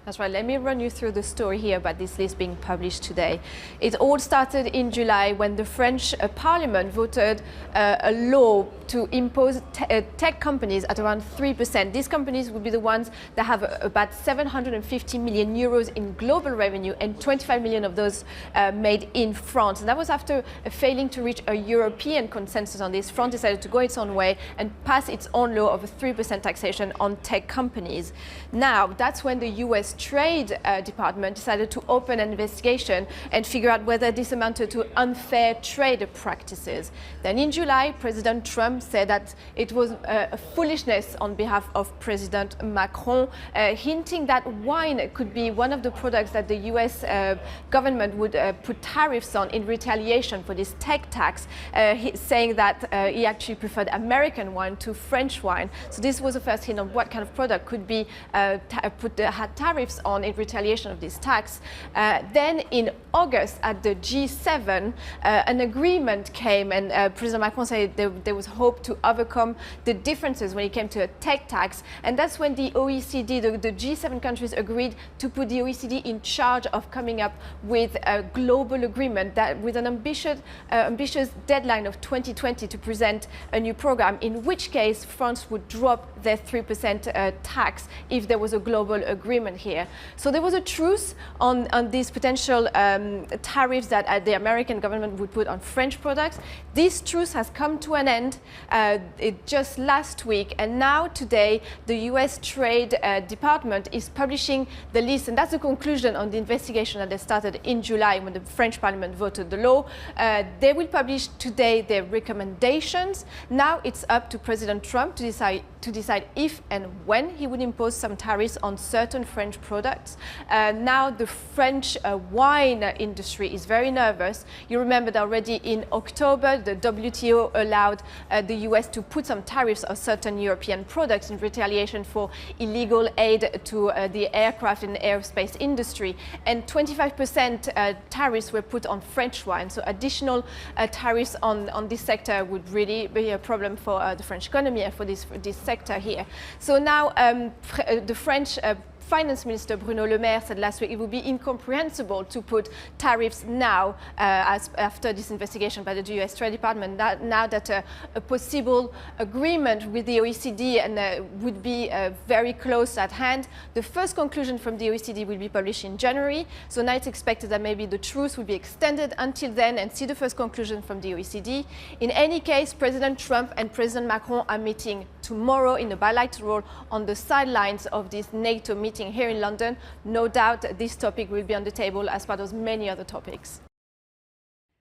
That's right. Let me run you through the story here about this list being published today. It all started in July when the French Parliament voted a law to impose tech companies at around 3%. These companies would be the ones that have about 750 million euros in global revenue, and 25 million of those made in France. And that was after failing to reach a European consensus on this. France decided to go its own way and pass its own law of a 3% taxation on tech companies. Now, that's when the US Trade Department decided to open an investigation and figure out whether this amounted to unfair trade practices. Then in July, President Trump said that it was a foolishness on behalf of President Macron, hinting that wine could be one of the products that the US government would put tariffs on in retaliation for this tech tax, saying that he actually preferred American wine to French wine. So this was the first hint on what kind of product could be had tariffs on in retaliation of this tax. Then in August at the G7, an agreement came, and President Macron said there was hope to overcome the differences when it came to a tech tax. And that's when the OECD, the G7 countries, agreed to put the OECD in charge of coming up with a global agreement that with an ambitious deadline of 2020 to present a new program, in which case France would drop their 3% tax if there was a global agreement here. So there was a truce on these potential tariffs that the American government would put on French products. This truce has come to an end just last week, and now today the US Trade Department is publishing the list, and that's the conclusion on the investigation that they started in July when the French Parliament voted the law. They will publish today their recommendations. Now it's up to President Trump to decide if and when he would impose some tariffs on certain French products. Now the French wine industry is very nervous. You remember that already in October, the WTO allowed the US to put some tariffs on certain European products in retaliation for illegal aid to the aircraft and aerospace industry. And 25% tariffs were put on French wine. So additional tariffs on this sector would really be a problem for the French economy and for this sector here. So now the French Finance Minister Bruno Le Maire said last week it would be incomprehensible to put tariffs now, after this investigation by the US Trade Department, now that a possible agreement with the OECD would be very close at hand. The first conclusion from the OECD will be published in January, so now it's expected that maybe the truce will be extended until then and see the first conclusion from the OECD. In any case, President Trump and President Macron are meeting tomorrow in a bilateral on the sidelines of this NATO meeting here in London. No doubt this topic will be on the table as part of many other topics.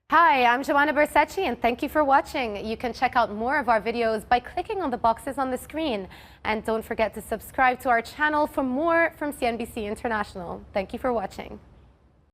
Hi, I'm Joanna Bersecci, and thank you for watching. You can check out more of our videos by clicking on the boxes on the screen. And don't forget to subscribe to our channel for more from CNBC International. Thank you for watching.